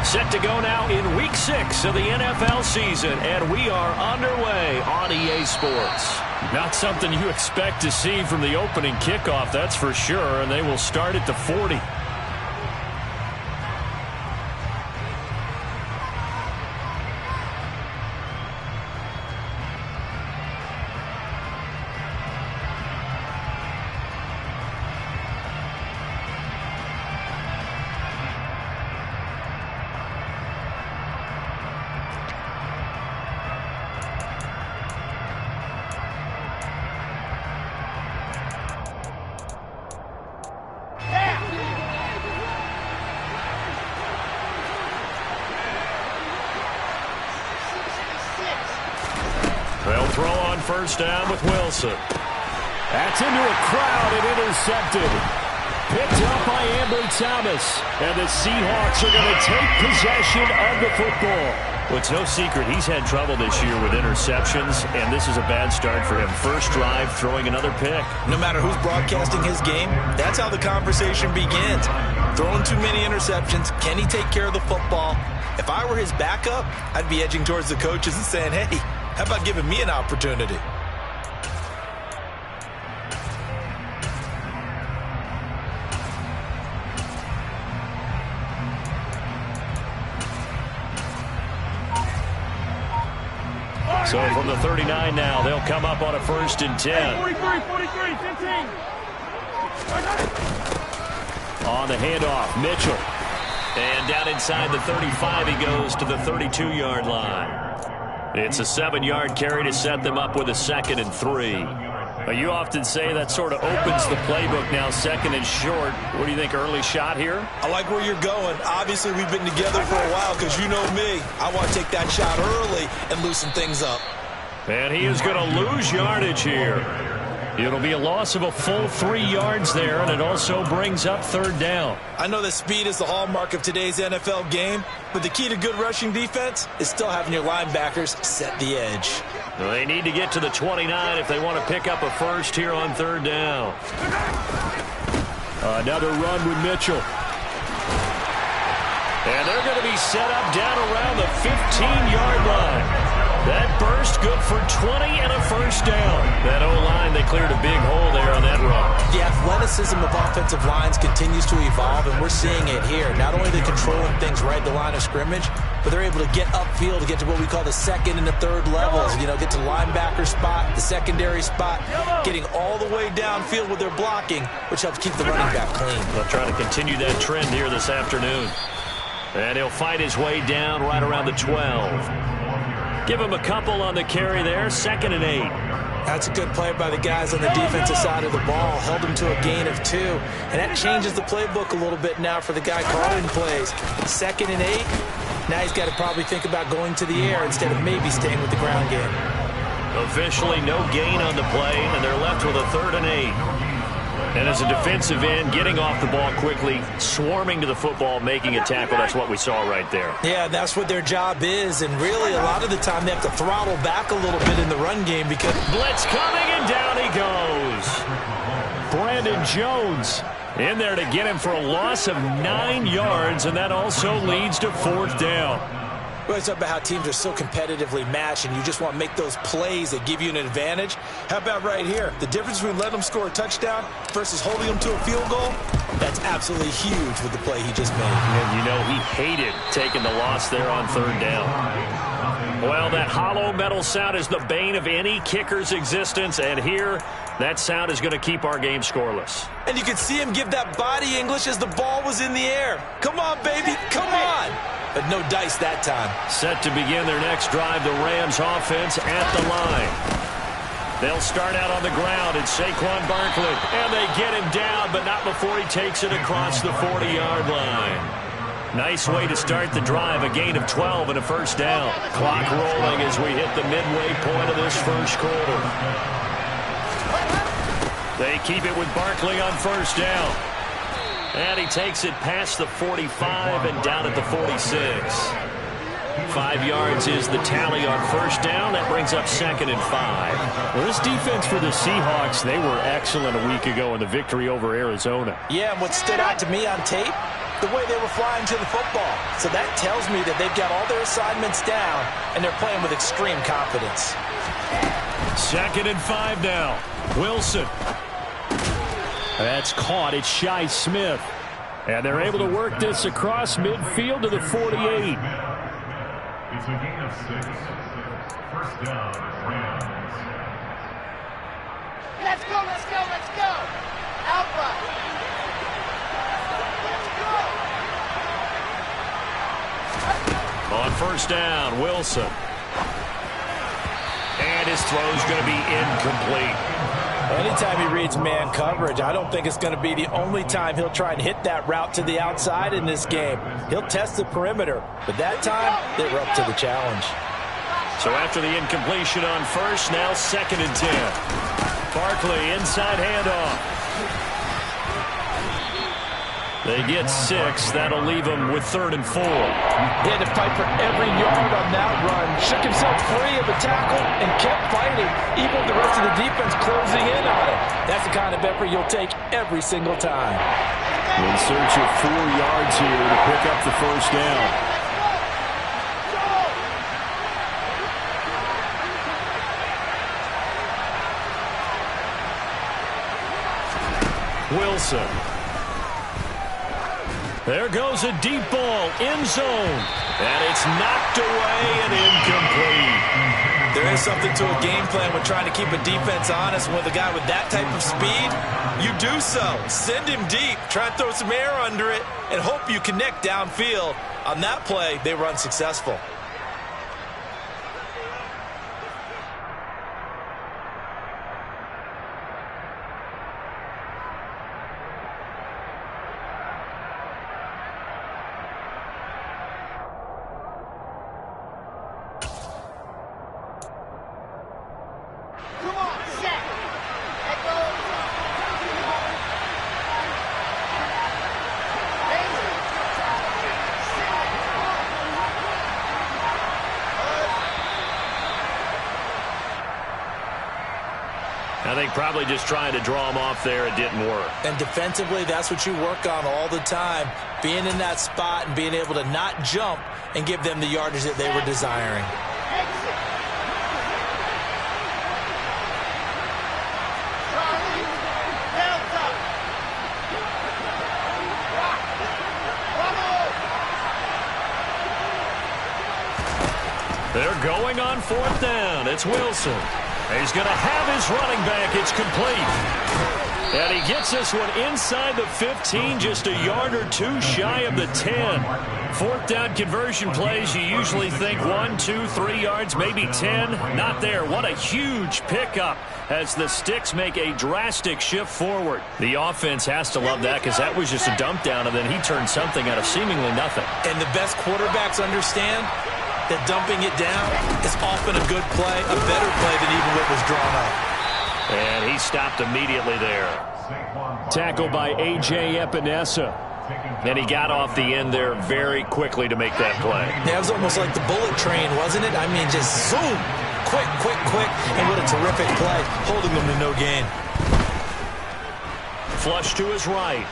Set to go now in Week 6 of the NFL season, and we are underway on EA Sports. Not something you expect to see from the opening kickoff, that's for sure, and they will start at the 40. They'll throw on first down with Wilson. That's into a crowd and intercepted. Picked up by Ambry Thomas. And the Seahawks are going to take possession of the football. Well, it's no secret he's had trouble this year with interceptions, and this is a bad start for him. First drive, throwing another pick. No matter who's broadcasting his game, that's how the conversation begins. Throwing too many interceptions. Can he take care of the football? If I were his backup, I'd be edging towards the coaches and saying, hey, how about giving me an opportunity? So from the 39 now, they'll come up on a 1st and 10. 43, 15. On the handoff, Mitchell. And down inside the 35, he goes to the 32-yard line. It's a 7-yard carry to set them up with a 2nd and 3. You often say that sort of opens the playbook now, 2nd and short. What do you think, early shot here? I like where you're going. Obviously, we've been together for a while because you know me. I want to take that shot early and loosen things up. And he is going to lose yardage here. It'll be a loss of a full 3 yards there, and it also brings up 3rd down. I know that speed is the hallmark of today's NFL game, but the key to good rushing defense is still having your linebackers set the edge. Well, they need to get to the 29 if they want to pick up a first here on 3rd down. Another run with Mitchell. And they're going to be set up down around the 15-yard line. That burst good for 20 and a 1st down. That O-line, they cleared a big hole there on that run. The athleticism of offensive lines continues to evolve, and we're seeing it here. Not only are they controlling things right at the line of scrimmage, but they're able to get upfield to get to what we call the 2nd and the 3rd levels. You know, get to linebacker spot, the secondary spot, getting all the way downfield with their blocking, which helps keep the running back clean. They'll try to continue that trend here this afternoon. And he'll fight his way down right around the 12. Give him a couple on the carry there, 2nd and 8. That's a good play by the guys on the defensive side of the ball. Held him to a gain of 2. And that changes the playbook a little bit now for the guy calling plays. 2nd and 8. Now he's got to probably think about going to the air instead of maybe staying with the ground game. Officially no gain on the play, and they're left with a 3rd and 8. And as a defensive end, getting off the ball quickly, swarming to the football, making a tackle, that's what we saw right there. Yeah, that's what their job is, and really a lot of the time they have to throttle back a little bit in the run game because... Blitz coming, and down he goes. Brandon Jones in there to get him for a loss of 9 yards, and that also leads to 4th down. We always talk about how teams are so competitively matched, and you just want to make those plays that give you an advantage. How about right here? The difference between letting them score a touchdown versus holding them to a field goal, that's absolutely huge with the play he just made. And you know he hated taking the loss there on 3rd down. Well, that hollow metal sound is the bane of any kicker's existence, and here that sound is going to keep our game scoreless. And you could see him give that body English as the ball was in the air. Come on, baby, come on. But no dice that time. Set to begin their next drive, the Rams offense at the line. They'll start out on the ground, and Saquon Barkley. And they get him down, but not before he takes it across the 40-yard line. Nice way to start the drive, a gain of 12 and a 1st down. Clock rolling as we hit the midway point of this 1st quarter. They keep it with Barkley on 1st down. And he takes it past the 45 and down at the 46. 5 yards is the tally on 1st down. That brings up 2nd and 5. Well, this defense for the Seahawks, they were excellent a week ago in the victory over Arizona. Yeah, and what stood out to me on tape, the way they were flying to the football. So that tells me that they've got all their assignments down, and they're playing with extreme confidence. 2nd and 5 now. Wilson. That's caught. It's Shi Smith. And they're able to work this across midfield to the 48. It's a gain of 6. First down, Rams. Let's go, let's go, let's go. Alpha. Let's go. On first down, Wilson. And his throw's going to be incomplete. Anytime he reads man coverage, I don't think it's going to be the only time he'll try and hit that route to the outside in this game. He'll test the perimeter, but that time, they were up to the challenge. So after the incompletion on first, now 2nd and 10. Barkley, inside handoff. They get 6. That'll leave them with 3rd and 4. He had to fight for every yard on that run. Shook himself free of a tackle and kept fighting, even with the rest of the defense closing in on him. That's the kind of effort you'll take every single time. In search of 4 yards here to pick up the first down. Wilson. There goes a deep ball, end zone. And it's knocked away and incomplete. There is something to a game plan when trying to keep a defense honest. With a guy with that type of speed, you do so. Send him deep, try and throw some air under it, and hope you connect downfield. On that play, they were unsuccessful. I think probably just trying to draw him off there, it didn't work. And defensively, that's what you work on all the time. Being in that spot and being able to not jump and give them the yardage that they were desiring. They're going on 4th down. It's Wilson. He's going to have his running back. It's complete. And he gets this one inside the 15, just a yard or 2 shy of the 10. 4th down conversion plays, you usually think 1, 2, 3 yards, maybe 10. Not there. What a huge pickup as the Sticks make a drastic shift forward. The offense has to love that because that was just a dump down, and then he turned something out of seemingly nothing. And the best quarterbacks understand that dumping it down is often a good play, a better play than even what was drawn up. And he stopped immediately there. Tackled by A.J. Epinesa. And he got off the end there very quickly to make that play. Yeah, it was almost like the bullet train, wasn't it? I mean, just zoom, quick, quick, quick, and what a terrific play, holding them to no gain. Flush to his right.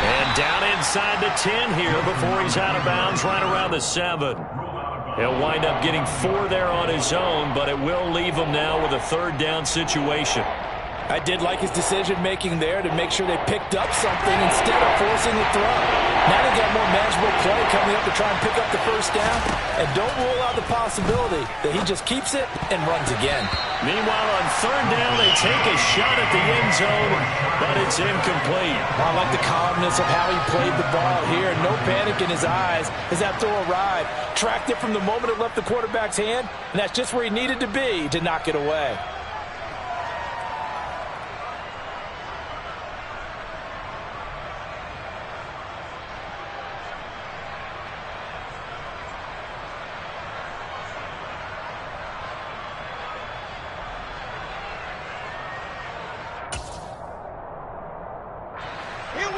And down inside the 10 here before he's out of bounds, right around the 7. He'll wind up getting 4 there on his own, but it will leave him now with a 3rd down situation. I did like his decision-making there to make sure they picked up something instead of forcing the throw. Now they got more manageable play coming up to try and pick up the first down. And don't rule out the possibility that he just keeps it and runs again. Meanwhile, on 3rd down, they take a shot at the end zone, but it's incomplete. I like the calmness of how he played the ball here. No panic in his eyes as that throw arrived. Tracked it from the moment it left the quarterback's hand, and that's just where he needed to be to knock it away.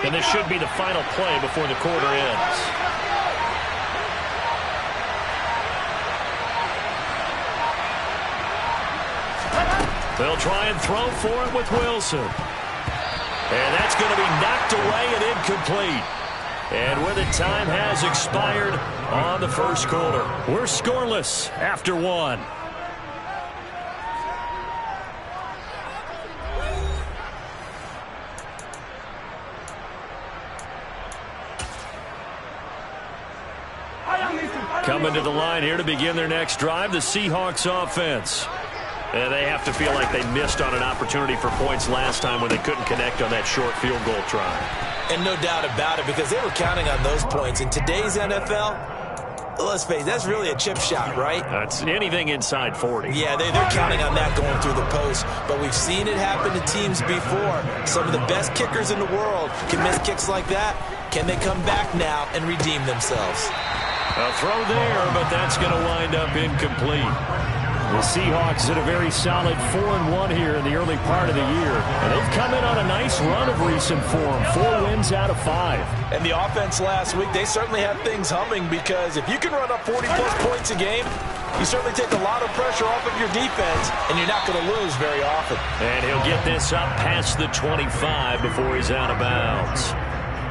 And this should be the final play before the quarter ends. They'll try and throw for it with Wilson. And that's going to be knocked away and incomplete. And with it, time has expired on the first quarter. We're scoreless after one. Coming to the line here to begin their next drive, the Seahawks offense. And they have to feel like they missed on an opportunity for points last time when they couldn't connect on that short field goal try. And no doubt about it, because they were counting on those points. In today's NFL, let's face it, that's really a chip shot, right? That's anything inside 40. Yeah, they're counting on that going through the post. But we've seen it happen to teams before. Some of the best kickers in the world can miss kicks like that. Can they come back now and redeem themselves? A throw there, but that's going to wind up incomplete. The Seahawks in a very solid 4-1 here in the early part of the year. And they've come in on a nice run of recent form. 4 wins out of 5. And the offense last week, they certainly had things humming, because if you can run up 40-plus points a game, you certainly take a lot of pressure off of your defense, and you're not going to lose very often. And he'll get this up past the 25 before he's out of bounds.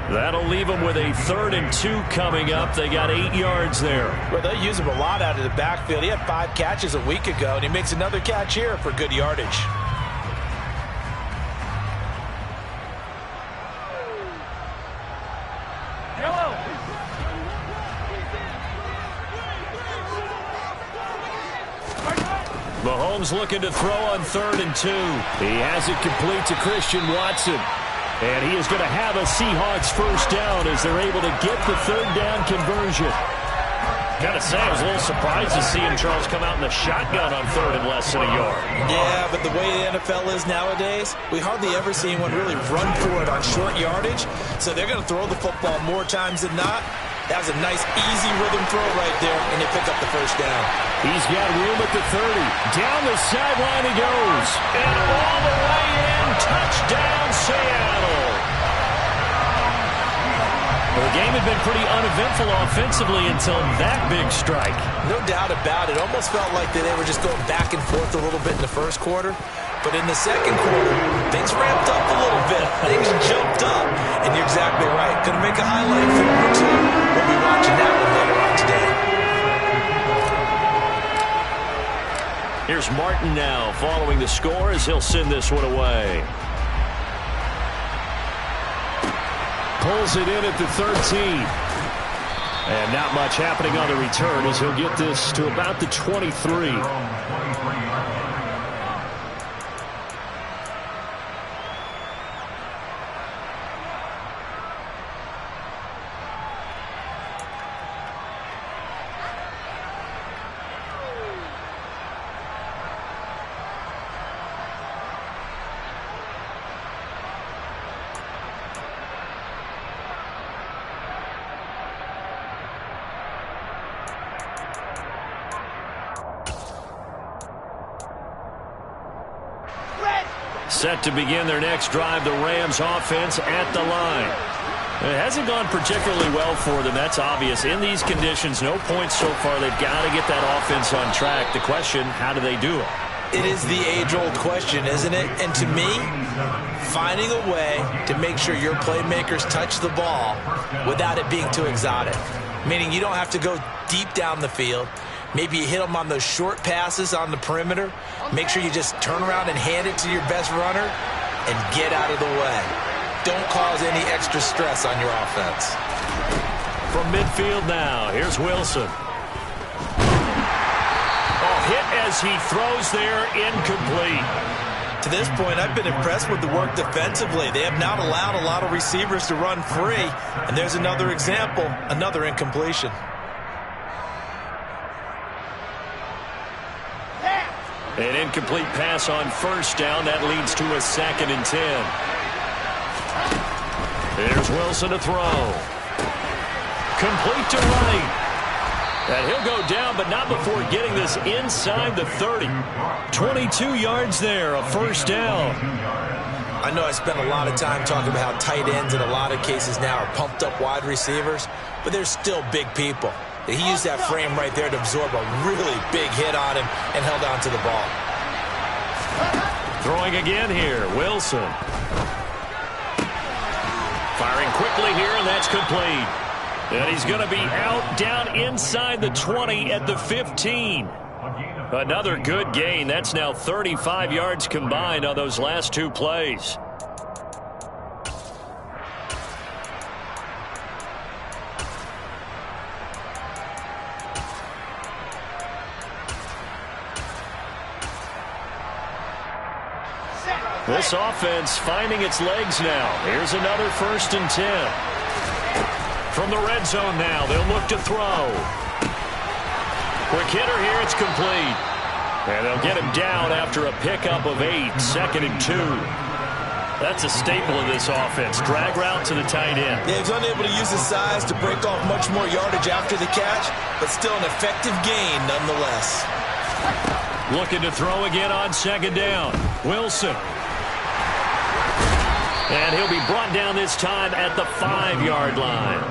That'll leave them with a 3rd and 2 coming up. They got 8 yards there. Well, they use him a lot out of the backfield. He had 5 catches a week ago, and he makes another catch here for good yardage. Mahomes looking to throw on 3rd and 2. He has it complete to Christian Watson. And he is going to have a Seahawks first down as they're able to get the 3rd down conversion. Got to say, I was a little surprised to see him, Charles, come out in the shotgun on 3rd and less than a yard. Yeah, but the way the NFL is nowadays, we hardly ever see anyone really run for it on short yardage. So they're going to throw the football more times than not. That was a nice, easy rhythm throw right there, and they pick up the first down. He's got room at the 30. Down the sideline he goes. And all the way in, touchdown Seattle. Well, the game had been pretty uneventful offensively until that big strike. No doubt about it. Almost felt like they were just going back and forth a little bit in the first quarter. But in the second quarter, things ramped up a little bit. Things jumped up. And you're exactly right. Going to make a highlight film or two. We'll be watching that one later on today. Here's Martin now following the score as he'll send this one away. Pulls it in at the 13. And not much happening on the return as he'll get this to about the 23. Set to begin their next drive, the Rams offense at the line. It hasn't gone particularly well for them, that's obvious. In these conditions, no points so far. They've got to get that offense on track. The question, how do they do it? It is the age-old question, isn't it? And to me, finding a way to make sure your playmakers touch the ball without it being too exotic. Meaning you don't have to go deep down the field. Maybe you hit them on those short passes on the perimeter. Make sure you just turn around and hand it to your best runner and get out of the way. Don't cause any extra stress on your offense. From midfield now, here's Wilson. Hit as he throws there, incomplete. To this point, I've been impressed with the work defensively. They have not allowed a lot of receivers to run free. And there's another example, another incompletion. An incomplete pass on first down. That leads to a 2nd and 10. There's Wilson to throw. Complete to right. And he'll go down, but not before getting this inside the 30. 22 yards there, a first down. I know I spent a lot of time talking about how tight ends in a lot of cases now are pumped up wide receivers, but they're still big people. He used that frame right there to absorb a really big hit on him and held on to the ball. Throwing again here, Wilson. quickly here, and that's complete. And he's going to be out down inside the 20 at the 15. Another good gain. That's now 35 yards combined on those last two plays. This offense finding its legs now. Here's another 1st and 10. From the red zone now, they'll look to throw. Quick hitter here, it's complete. And they'll get him down after a pickup of 8, 2nd and 2. That's a staple of this offense. Drag route to the tight end. Yeah, he's unable to use his size to break off much more yardage after the catch, but still an effective gain nonetheless. Looking to throw again on 2nd down. Wilson. And he'll be brought down this time at the 5-yard line.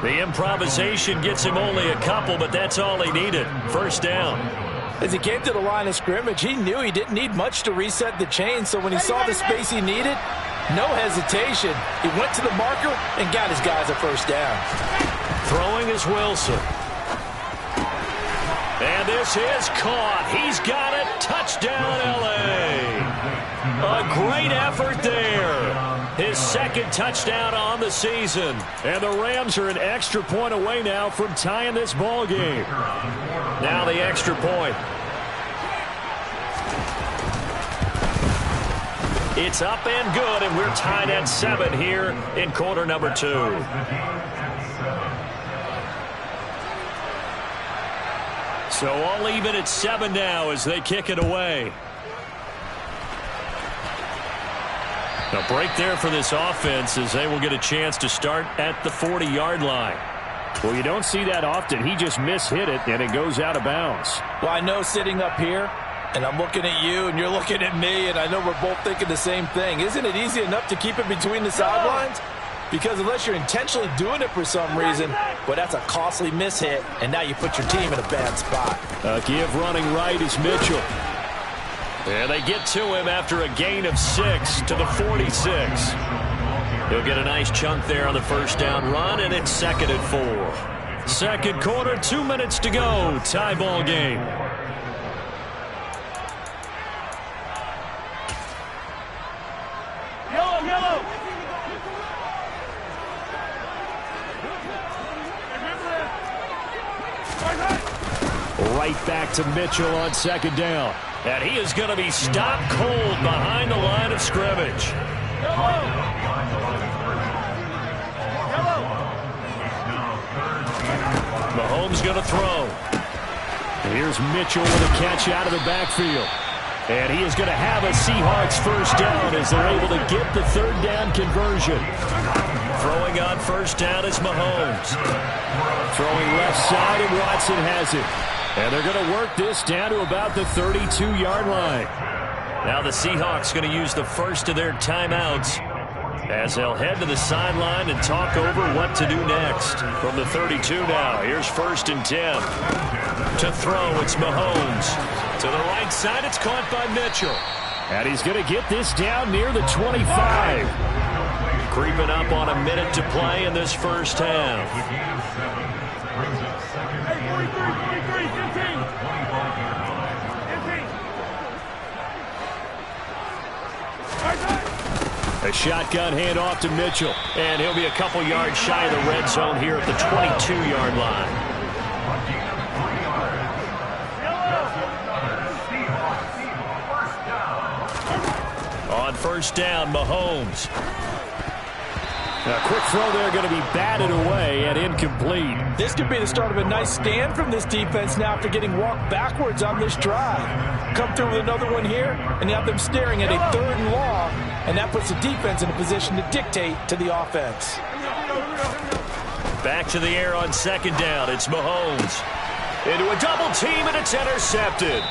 The improvisation gets him only a couple, but that's all he needed. 1st down. As he came to the line of scrimmage, he knew he didn't need much to reset the chain, so when he saw the space he needed, no hesitation. He went to the marker and got his guys a 1st down. Throwing is Wilson. And this is caught. He's got it. Touchdown, L.A. A great effort there. His 2nd touchdown on the season. And the Rams are an extra point away now from tying this ball game. Now the extra point. It's up and good, and we're tied at 7 here in quarter number 2. So all even at 7 now as they kick it away. A break there for this offense as they will get a chance to start at the 40-yard line. Well, you don't see that often. He just mishit it, and it goes out of bounds. Well, I know sitting up here, and I'm looking at you, and you're looking at me, and I know we're both thinking the same thing. Isn't it easy enough to keep it between the sidelines? Because unless you're intentionally doing it for some reason, well, that's a costly mishit, and now you put your team in a bad spot. Give running right is Mitchell. And they get to him after a gain of 6 to the 46. He'll get a nice chunk there on the 1st down run, and it's 2nd and 4. 2nd quarter, 2 minutes to go. Tie ball game. Yellow. Right back to Mitchell on 2nd down. And he is going to be stopped cold behind the line of scrimmage. Mahomes going to throw. Here's Mitchell with a catch out of the backfield. And he is going to have a Seahawks 1st down as they're able to get the 3rd down conversion. Throwing on 1st down is Mahomes. Throwing left side, and Watson has it. And they're going to work this down to about the 32-yard line. Now the Seahawks going to use the first of their timeouts as they'll head to the sideline and talk over what to do next. From the 32 now, here's 1st and 10. To throw, it's Mahomes. To the right side, it's caught by Mitchell. And he's going to get this down near the 25. Creeping up on a minute to play in this 1st half. A shotgun handoff to Mitchell. And he'll be a couple yards shy of the red zone here at the 22-yard line. On 1st down, Mahomes. A quick throw there going to be batted away and incomplete. This could be the start of a nice stand from this defense now after getting walked backwards on this drive. Come through with another one here, and you have them staring at a 3rd and long, and that puts the defense in a position to dictate to the offense. Back to the air on 2nd down. It's Mahomes. Into a double team, and it's intercepted.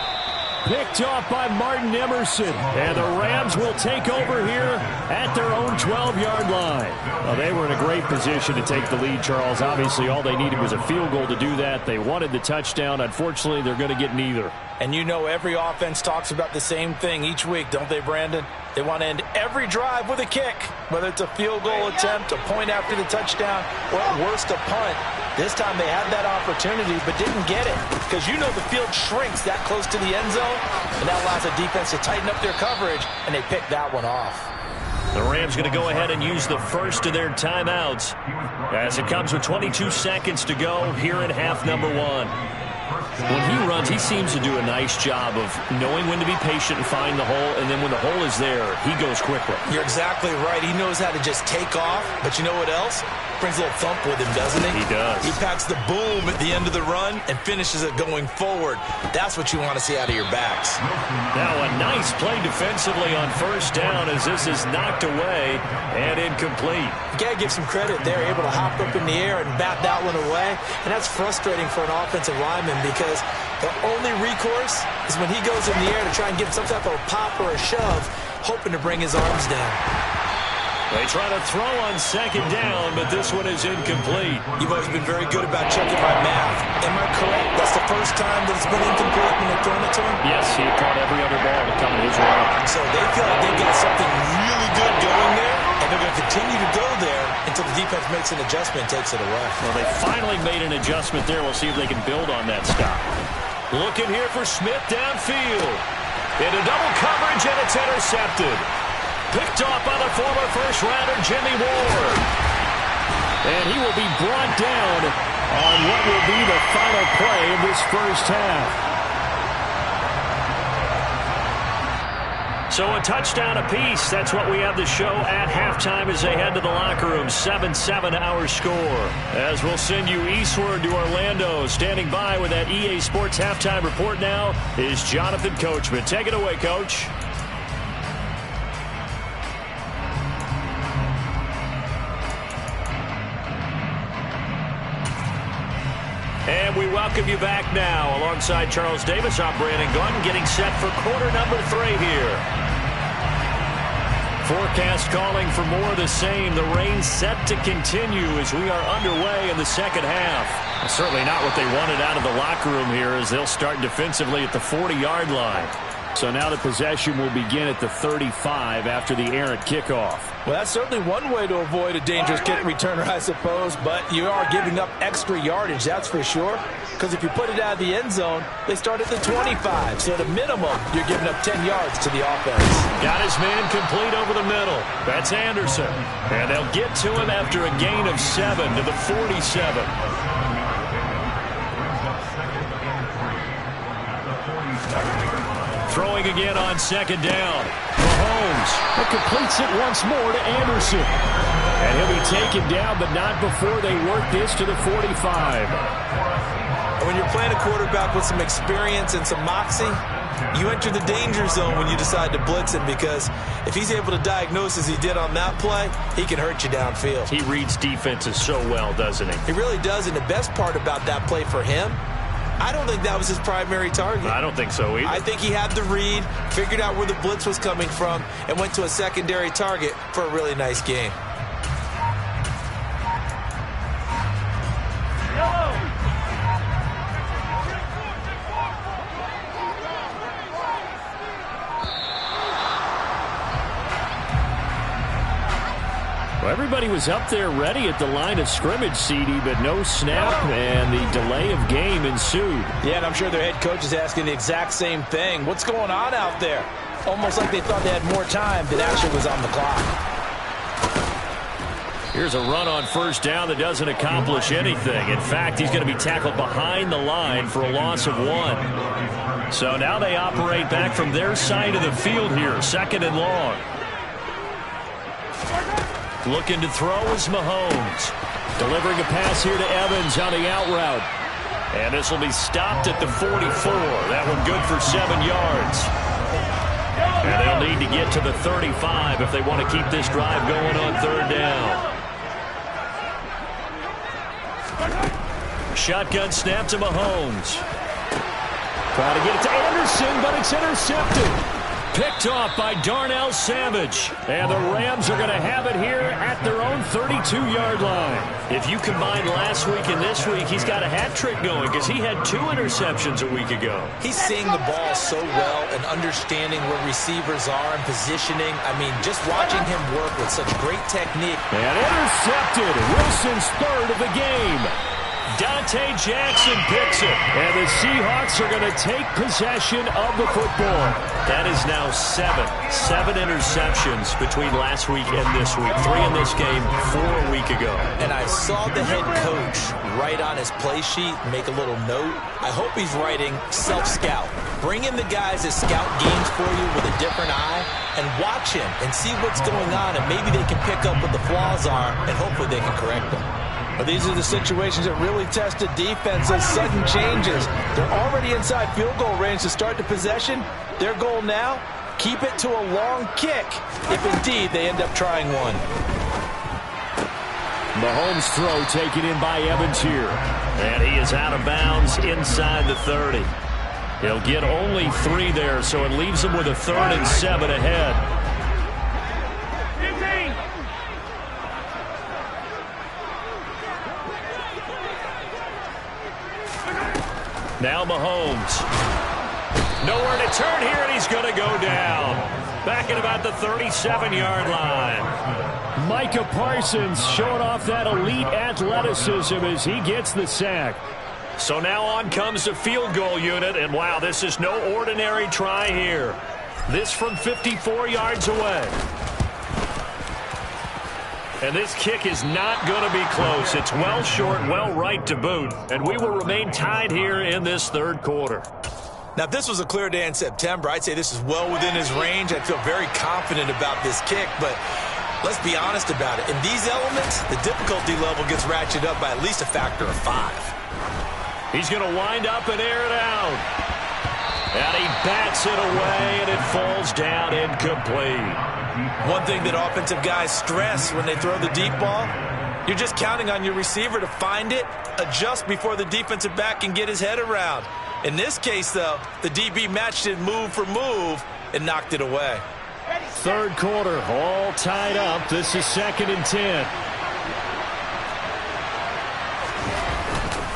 picked off by Martin Emerson. And the Rams will take over here at their own 12-yard line. Well, they were in a great position to take the lead, Charles. Obviously, all they needed was a field goal to do that. They wanted the touchdown. Unfortunately, they're going to get neither. And you know every offense talks about the same thing each week, don't they, Brandon? They want to end every drive with a kick, whether it's a field goal attempt, a point after the touchdown, or at worst a punt. This time they had that opportunity but didn't get it because you know the field shrinks that close to the end zone, and that allows the defense to tighten up their coverage, and they picked that one off. The Rams going to go ahead and use the first of their timeouts as it comes with 22 seconds to go here in half number one. When he runs, he seems to do a nice job of knowing when to be patient and find the hole, and then when the hole is there, he goes quickly. You're exactly right. He knows how to just take off, but you know what else? Brings a little thump with him, doesn't he? He does. He packs the boom at the end of the run and finishes it going forward. That's what you want to see out of your backs. Now a nice play defensively on first down as this is knocked away and incomplete. You got to give some credit there, able to hop up in the air and bat that one away. And that's frustrating for an offensive lineman because the only recourse is when he goes in the air to try and get some type of a pop or a shove, hoping to bring his arms down. They try to throw on second down, but this one is incomplete. You've always been very good about checking my math. Am I correct? That's the first time that it's been incomplete when they've thrown it to him? Yes, he caught every other ball to come his way. So they feel like they've got something really good going there, and they're going to continue to go there until the defense makes an adjustment and takes it away. Well, they finally made an adjustment there. We'll see if they can build on that stop. Looking here for Smith downfield. Into double coverage, and it's intercepted. Picked off by the former first-rounder Jimmy Ward. And he will be brought down on what will be the final play of this first half. So a touchdown apiece. That's what we have the show at halftime as they head to the locker room. 7-7 our score. As we'll send you eastward to Orlando. Standing by with that EA Sports halftime report now is Jonathan Coachman. Take it away, Coach. And we welcome you back now. Alongside Charles Davis, I'm Brandon Gordon, getting set for quarter number 3 here. Forecast calling for more of the same. The rain set to continue as we are underway in the second half. Certainly not what they wanted out of the locker room here as they'll start defensively at the 40-yard line. So now the possession will begin at the 35 after the errant kickoff. Well, that's certainly one way to avoid a dangerous kick returner, I suppose, but you are giving up extra yardage, that's for sure. Because if you put it out of the end zone, they start at the 25. So at a minimum, you're giving up 10 yards to the offense. Got his man complete over the middle. That's Anderson. And they'll get to him after a gain of 7 to the 47. Throwing again on second down. Mahomes completes it once more to Anderson. And he'll be taken down, but not before they work this to the 45. When you're playing a quarterback with some experience and some moxie, you enter the danger zone when you decide to blitz him because if he's able to diagnose as he did on that play, he can hurt you downfield. He reads defenses so well, doesn't he? He really does, and the best part about that play for him, I don't think that was his primary target. I don't think so either. I think he had the read, figured out where the blitz was coming from, and went to a secondary target for a really nice game. Well, everybody was up there ready at the line of scrimmage, CD, but no snap, and the delay of game ensued. Yeah, and I'm sure their head coach is asking the exact same thing. What's going on out there? Almost like they thought they had more time than actually was on the clock. Here's a run on first down that doesn't accomplish anything. In fact, he's going to be tackled behind the line for a loss of 1. So now they operate back from their side of the field here, second and long. Looking to throw is Mahomes. Delivering a pass here to Evans on the out route. And this will be stopped at the 44. That one good for 7 yards. And they'll need to get to the 35 if they want to keep this drive going on third down. Shotgun snap to Mahomes. Trying to get it to Anderson, but it's intercepted. Picked off by Darnell Savage. And the Rams are going to have it here at their own 32-yard line. If you combine last week and this week, he's got a hat trick going because he had 2 interceptions a week ago. He's seeing the ball so well and understanding where receivers are and positioning. I mean, just watching him work with such great technique. And intercepted. Wilson's third of the game. Dante Jackson picks it. And the Seahawks are going to take possession of the football. That is now 7 interceptions between last week and this week. 3 in this game, 4 a week ago. And I saw the head coach write on his play sheet, make a little note. I hope he's writing self-scout. Bring in the guys that scout games for you with a different eye and watch him and see what's going on, and maybe they can pick up what the flaws are, and hopefully they can correct them. But these are the situations that really test the defense's sudden changes. They're already inside field goal range to start the possession. Their goal now, keep it to a long kick, if indeed they end up trying one. Mahomes' throw taken in by Evans here. And he is out of bounds inside the 30. He'll get only 3 there, so it leaves him with a 3rd and 7 ahead. Now Mahomes. Nowhere to turn here, and he's going to go down. Back at about the 37-yard line. Micah Parsons showing off that elite athleticism as he gets the sack. So now on comes the field goal unit, and wow, this is no ordinary try here. This from 54 yards away. And this kick is not going to be close. It's well short, well right to boot. And we will remain tied here in this 3rd quarter. Now, if this was a clear day in September, I'd say this is well within his range. I'd feel very confident about this kick, but let's be honest about it. In these elements, the difficulty level gets ratcheted up by at least a factor of 5. He's going to wind up and air it out. And he bats it away, and it falls down incomplete. One thing that offensive guys stress when they throw the deep ball, you're just counting on your receiver to find it, adjust before the defensive back can get his head around. In this case, though, the DB matched it move for move and knocked it away. 3rd quarter, all tied up. This is 2nd and 10.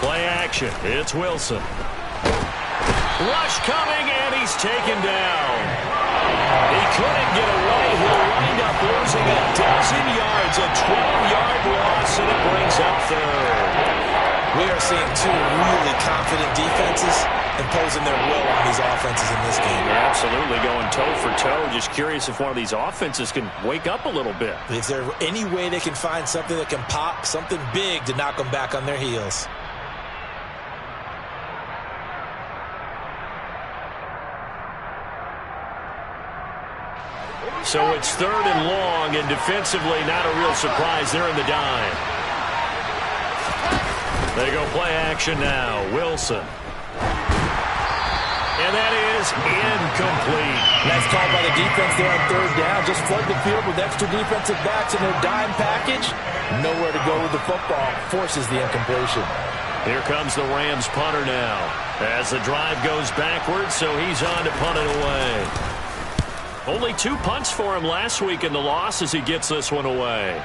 Play action. It's Wilson. Rush coming, and he's taken down. He couldn't get away. He'll wind up losing a dozen yards, a 12-yard loss, and it brings up 3rd. We are seeing 2 really confident defenses imposing their will on these offenses in this game. Yeah, absolutely, going toe for toe. Just curious if one of these offenses can wake up a little bit. Is there any way they can find something that can pop, something big to knock them back on their heels? So it's 3rd and long, and defensively not a real surprise. They're in the dime. They go play action now. Wilson. And that is incomplete. Nice call by the defense there on 3rd down. Just flood the field with extra defensive backs in their dime package. Nowhere to go with the football. Forces the incompletion. Here comes the Rams punter now. As the drive goes backwards, so he's on to punt it away. Only 2 punts for him last week in the loss as he gets this one away.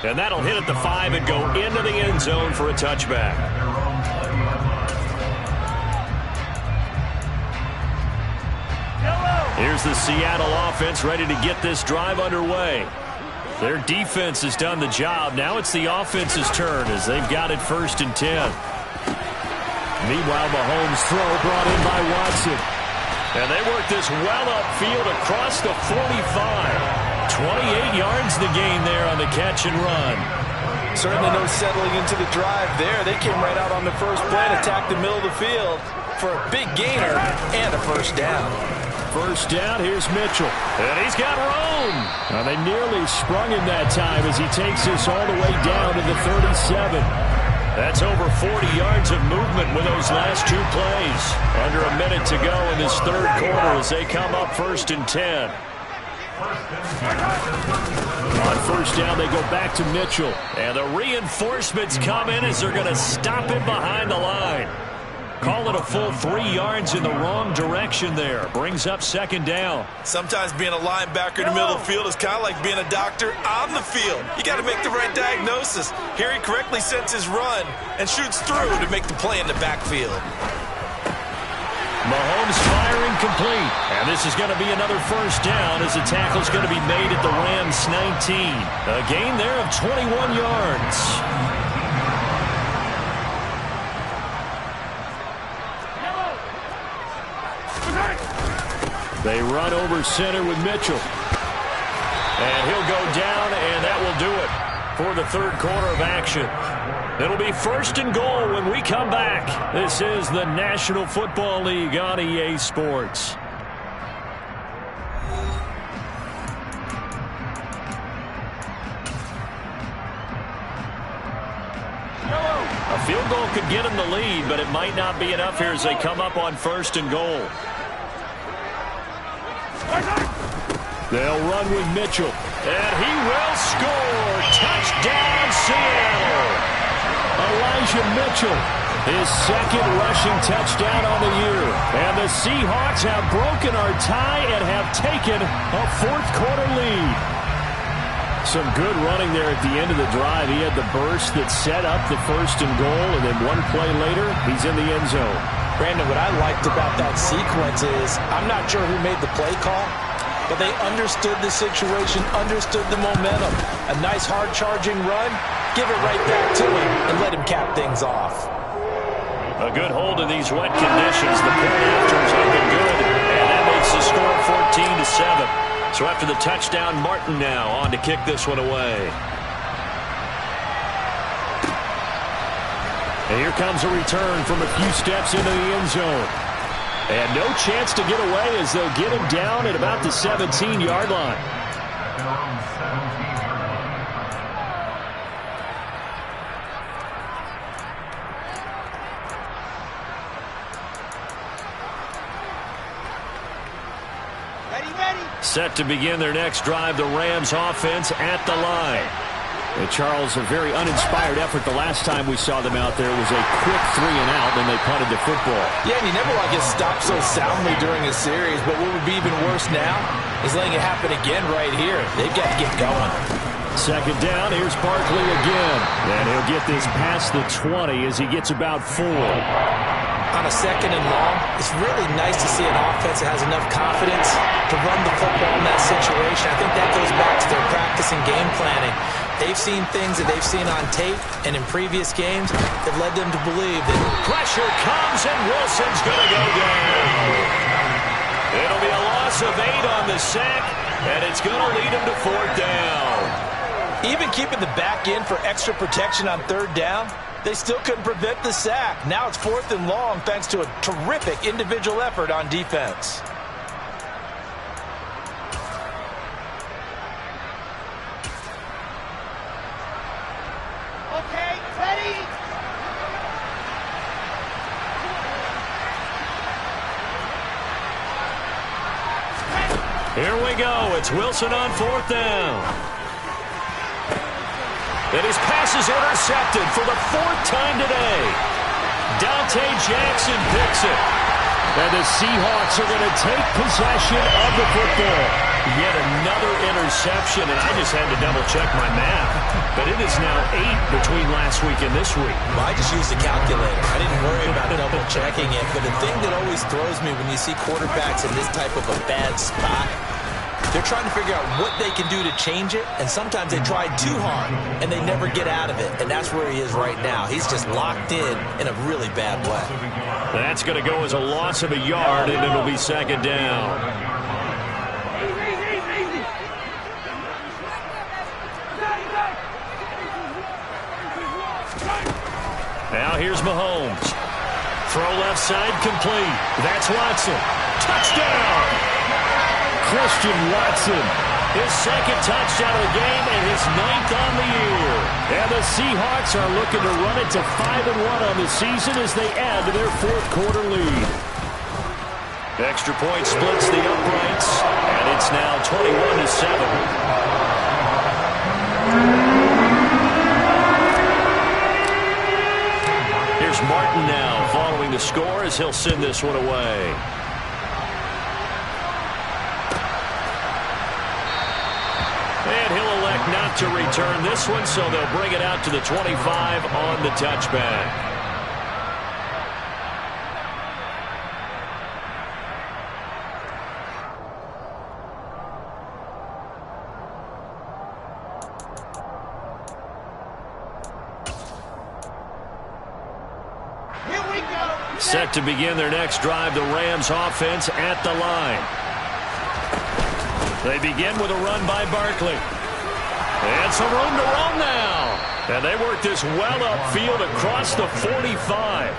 And that'll hit at the 5 and go into the end zone for a touchback. Here's the Seattle offense ready to get this drive underway. Their defense has done the job. Now it's the offense's turn as they've got it 1st and 10. Meanwhile, Mahomes' throw brought in by Watson. And they work this well upfield across the 45. 28 yards the gain there on the catch and run. Certainly no settling into the drive there. They came right out on the first play and attacked the middle of the field for a big gainer and a 1st down. 1st down, here's Mitchell. And he's got room. Now they nearly sprung him that time as he takes this all the way down to the 37. That's over 40 yards of movement with those last 2 plays. Under a minute to go in this 3rd quarter as they come up 1st and 10. On first down, they go back to Mitchell. And the reinforcements come in as they're going to stop him behind the line. Call it a full 3 yards in the wrong direction there. Brings up second down. Sometimes being a linebacker in the middle of the field is kind of like being a doctor on the field. You got to make the right diagnosis. Here he correctly sets his run and shoots through to make the play in the backfield. Mahomes firing complete. And this is going to be another first down as the tackle's going to be made at the Rams 19. A gain there of 21 yards. They run over center with Mitchell. And he'll go down, and that will do it for the third quarter of action. It'll be first and goal when we come back. This is the National Football League on EA Sports. A field goal could get them the lead, but it might not be enough here as they come up on first and goal. They'll run with Mitchell. And he will score. Touchdown, Seattle. Elijah Mitchell, his second rushing touchdown on the year. And the Seahawks have broken our tie and have taken a fourth-quarter lead. Some good running there at the end of the drive. He had the burst that set up the first and goal, and then one play later, he's in the end zone. Brandon, what I liked about that sequence is I'm not sure who made the play call, but they understood the situation, understood the momentum. A nice hard-charging run, give it right back to him, and let him cap things off. A good hold in these wet conditions. The point after is looking good, and that makes the score 14-7. So after the touchdown, Martin now on to kick this one away. And here comes a return from a few steps into the end zone. And no chance to get away as they'll get him down at about the 17-yard line. Set to begin their next drive, the Rams offense at the line. And Charles, a very uninspired effort the last time we saw them out there was a quick 3-and-out, then they punted the football. Yeah, and you never want to get stopped so soundly during a series, but what would be even worse now is letting it happen again right here. They've got to get going. Second down, here's Barkley again. And he'll get this past the 20 as he gets about 4. On a second and long, it's really nice to see an offense that has enough confidence to run the football in that situation. I think that goes back to their practice and game planning. They've seen things that they've seen on tape and in previous games that led them to believe that pressure comes and Wilson's going to go down. It'll be a loss of 8 on the sack, and it's going to lead him to fourth down. Even keeping the back in for extra protection on third down, they still couldn't prevent the sack. Now it's fourth and long thanks to a terrific individual effort on defense. Okay, ready? Here we go. It's Wilson on fourth down. And his pass is intercepted for the 4th time today. Dante Jackson picks it. And the Seahawks are going to take possession of the football. Yet another interception, and I just had to double-check my math. But it is now 8 between last week and this week. Well, I just used the calculator. I didn't worry about double-checking it. But the thing that always throws me when you see quarterbacks in this type of a bad spot, they're trying to figure out what they can do to change it, and sometimes they try too hard, and they never get out of it, and that's where he is right now. He's just locked in a really bad way. That's going to go as a loss of a yard, and it'll be second down. Now here's Mahomes. Throw left side complete. That's Watson. Touchdown! Christian Watson, his second touchdown of the game and his 9th on the year. And the Seahawks are looking to run it to 5-1 on the season as they add to their fourth quarter lead. Extra point splits the uprights, and it's now 21-7. Here's Martin now following the score as he'll send this one away. And he'll elect not to return this one, so they'll bring it out to the 25 on the touchback. Set to begin their next drive, the Rams offense at the line. They begin with a run by Barkley. And some room to run now. And they work this well upfield across the 45.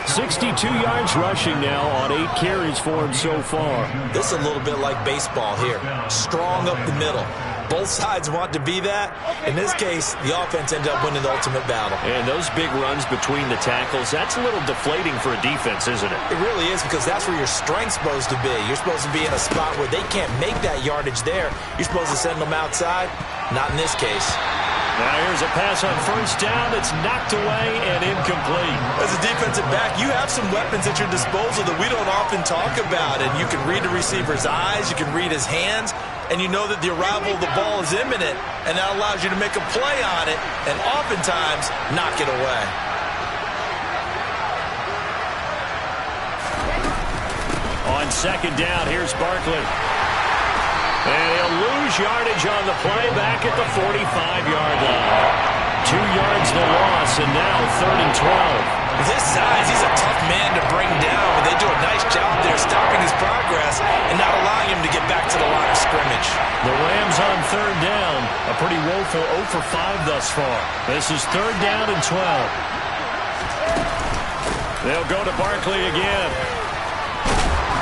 62 yards rushing now on 8 carries for him so far. This is a little bit like baseball here. Strong up the middle. Both sides want to be that. In this case, the offense ended up winning the ultimate battle. And those big runs between the tackles, that's a little deflating for a defense, isn't it? It really is, because that's where your strength's supposed to be. You're supposed to be in a spot where they can't make that yardage there. You're supposed to send them outside. Not in this case. Now here's a pass on first down that's knocked away and incomplete. As a defensive back, you have some weapons at your disposal that we don't often talk about. And you can read the receiver's eyes, you can read his hands, and you know that the arrival of the ball is imminent, and that allows you to make a play on it and oftentimes knock it away. On second down, here's Barkley. And he'll lose yardage on the play back at the 45-yard line. 2 yards the loss, and now 3rd and 12. With his size, he's a tough man to bring down, but they do a nice job there stopping his progress and not allowing him to get back to the line of scrimmage. The Rams on 3rd down. A pretty woeful 0 for 5 thus far. This is 3rd down and 12. They'll go to Barkley again.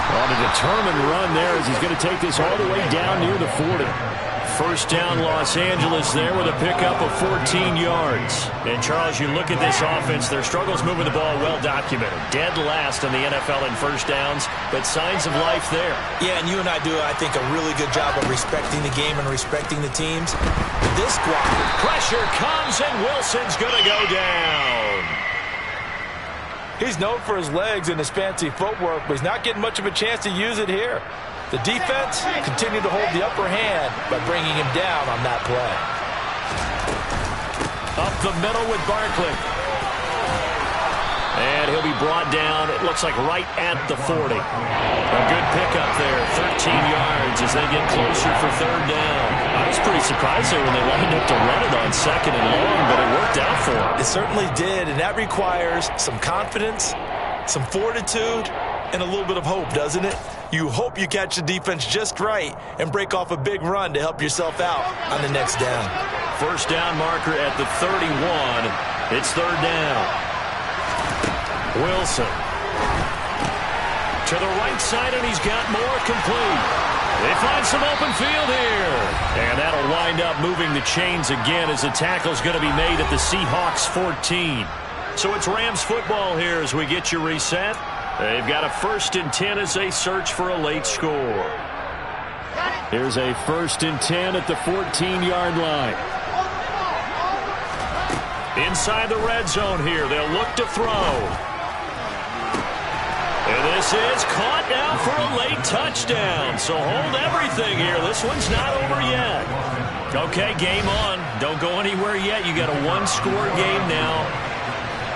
On a determined run there as he's going to take this all the way down near the 40. First down, Los Angeles there with a pickup of 14 yards. And, Charles, you look at this offense, their struggles moving the ball well documented. Dead last in the NFL in first downs, but signs of life there. Yeah, and you and I do, I think, a really good job of respecting the game and respecting the teams. But this squad, pressure comes, and Wilson's going to go down. He's known for his legs and his fancy footwork, but he's not getting much of a chance to use it here. The defense continued to hold the upper hand by bringing him down on that play. Up the middle with Barkley. And he'll be brought down, it looks like right at the 40. A good pickup there, 13 yards as they get closer for 3rd down. I was pretty surprised there when they lined up to run it on 2nd and long, but it worked out for them. It certainly did, and that requires some confidence, some fortitude, and a little bit of hope, doesn't it? You hope you catch the defense just right and break off a big run to help yourself out on the next down. First down marker at the 31. It's 3rd down. Wilson to the right side, and he's got more complete. They find some open field here. And that'll wind up moving the chains again as the tackle's going to be made at the Seahawks 14. So it's Rams football here as we get you reset. They've got a 1st and 10 as they search for a late score. Here's a 1st and 10 at the 14-yard line. Inside the red zone here, they'll look to throw. And this is caught now for a late touchdown. So hold everything here. This one's not over yet. Okay, game on. Don't go anywhere yet. You got a 1-score game now.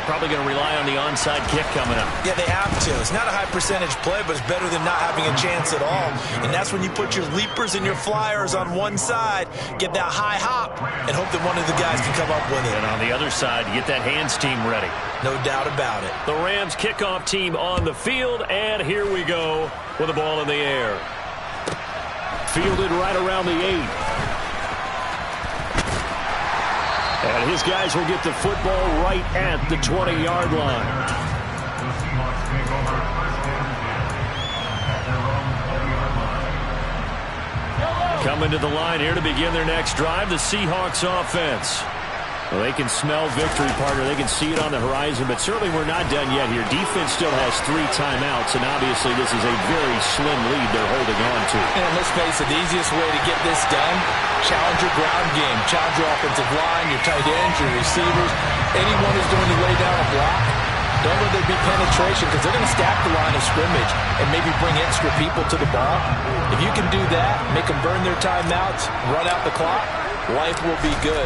Probably going to rely on the onside kick coming up. Yeah, they have to. It's not a high percentage play, but it's better than not having a chance at all. And that's when you put your leapers and your flyers on one side, get that high hop, and hope that one of the guys can come up with it. And on the other side, you get that hands team ready. No doubt about it. The Rams kickoff team on the field, and here we go with the ball in the air. Fielded right around the 8. And his guys will get the football right at the 20-yard line. Coming to the line here to begin their next drive, the Seahawks offense. Well, they can smell victory, partner. They can see it on the horizon, but certainly we're not done yet here. Defense still has 3 timeouts, and obviously this is a very slim lead they're holding on to. And let's face it, the easiest way to get this done, challenge your ground game. Challenge your offensive line, your tight ends, your receivers, anyone who's going to lay down a block. Don't let there be penetration because they're going to stack the line of scrimmage and maybe bring extra people to the ball. If you can do that, make them burn their timeouts, run out the clock, life will be good.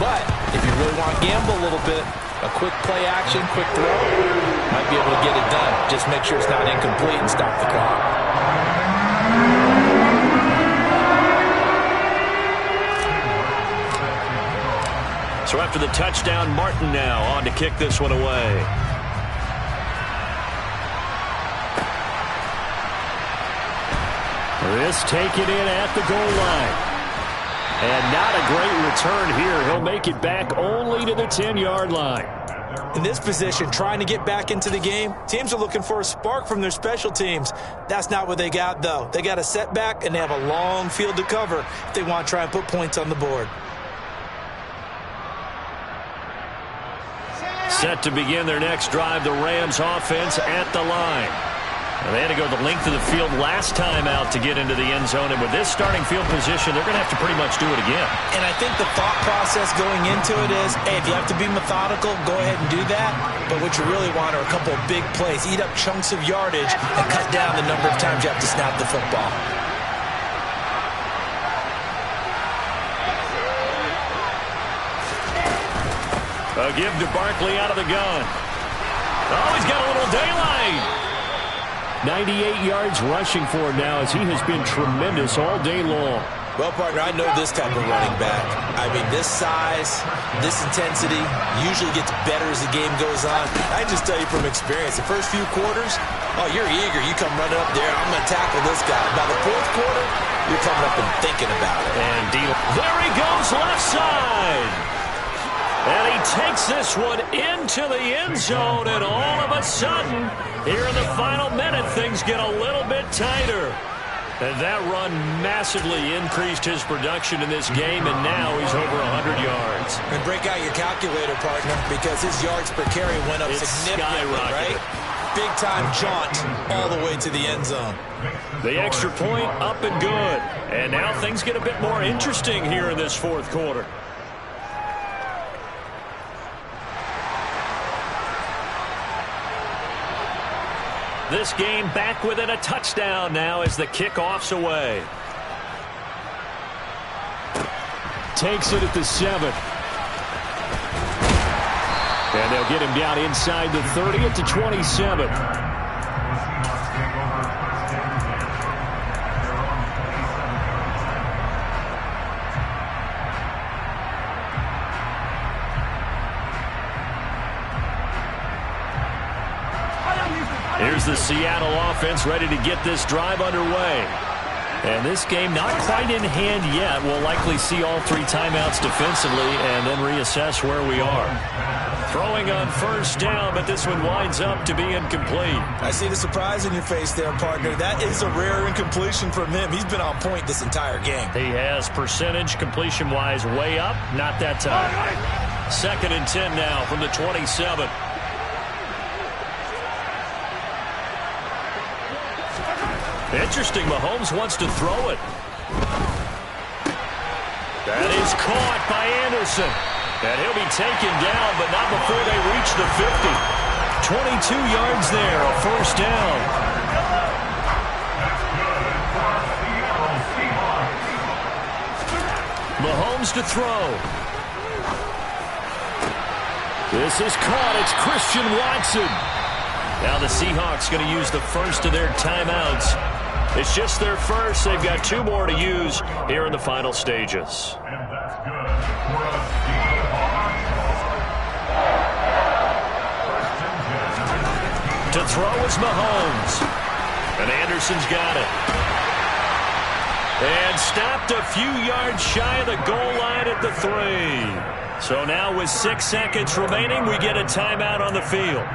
But if you really want to gamble a little bit, a quick play action, quick throw, might be able to get it done. Just make sure it's not incomplete and stop the clock. So after the touchdown, Martin now on to kick this one away. This taken in at the goal line. And not a great return here. He'll make it back only to the 10-yard line. In this position, trying to get back into the game, teams are looking for a spark from their special teams. That's not what they got, though. They got a setback, and they have a long field to cover if they want to try and put points on the board. Set to begin their next drive, the Rams offense at the line. They had to go the length of the field last time out to get into the end zone, and with this starting field position, they're going to have to pretty much do it again. And I think the thought process going into it is, hey, if you have to be methodical, go ahead and do that. But what you really want are a couple of big plays. Eat up chunks of yardage and cut down the number of times you have to snap the football. A give to Barkley out of the gun. Oh, he's got a little daylight. 98 yards rushing for him now as he has been tremendous all day long. Well, partner, I know this type of running back. I mean, this size, this intensity usually gets better as the game goes on. I just tell you from experience, the first few quarters, oh, you're eager. You come running up there, I'm going to tackle this guy. By the fourth quarter, you're coming up and thinking about it. And there he goes left side. And he takes this one into the end zone, and all of a sudden, here in the final minute, things get a little bit tighter. And that run massively increased his production in this game, and now he's over 100 yards. And break out your calculator, partner, because his yards per carry went up significantly, right? Big-time jaunt all the way to the end zone. The extra point up and good. And now things get a bit more interesting here in this fourth quarter. This game back within a touchdown now as the kickoff's away. Takes it at the 7. And they'll get him down inside the 30 at the 27. Here's the Seattle offense ready to get this drive underway. And this game not quite in hand yet. We'll likely see all 3 timeouts defensively and then reassess where we are. Throwing on first down, but this one winds up to be incomplete. I see the surprise in your face there, partner. That is a rare incompletion from him. He's been on point this entire game. He has percentage completion-wise way up. Not that time. 2nd and 10 now from the 27. Interesting, Mahomes wants to throw it. That is caught by Anderson. And he'll be taken down, but not before they reach the 50. 22 yards there, a first down. Mahomes to throw. This is caught. It's Christian Watson. Now the Seahawks going to use the first of their timeouts. It's just their first. They've got 2 more to use here in the final stages. And that's good for a Seahawks. To throw is Mahomes. And Anderson's got it. And stopped a few yards shy of the goal line at the 3. So now with 6 seconds remaining, we get a timeout on the field.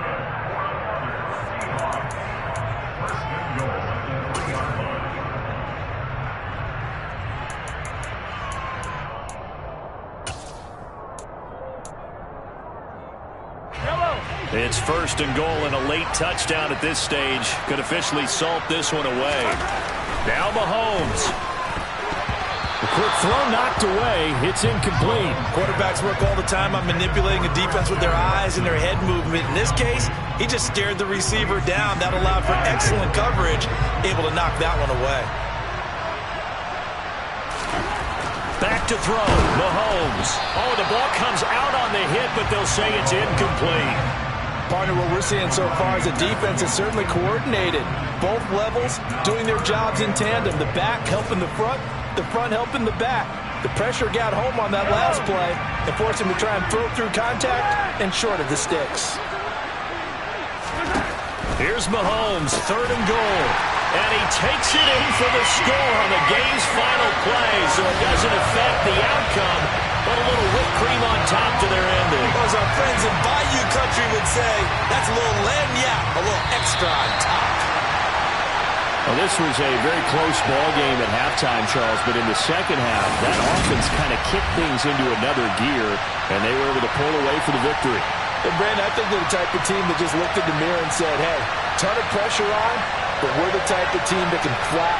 It's 1st and goal, and a late touchdown at this stage could officially salt this one away. Now Mahomes. A quick throw knocked away. It's incomplete. Quarterbacks work all the time on manipulating a defense with their eyes and their head movement. In this case, he just stared the receiver down. That allowed for excellent coverage, able to knock that one away. Back to throw, Mahomes. Oh, the ball comes out on the hit, but they'll say it's incomplete. Partner, what we're seeing so far is a defense is certainly coordinated. Both levels doing their jobs in tandem. The back helping the front helping the back. The pressure got home on that last play and forced him to try and throw through contact and short of the sticks. Here's Mahomes, 3rd and goal. And he takes it in for the score on the game's final play, so it doesn't affect the outcome, but a little whipped cream on top to their ending. As our friends in Bayou Country would say, that's a little lagniappe, a little extra on top. Well, this was a very close ball game at halftime, Charles, but in the second half, that offense kind of kicked things into another gear, and they were able to pull away for the victory. And Brandon, I think they're the type of team that just looked in the mirror and said, hey, ton of pressure on, but we're the type of team that can flat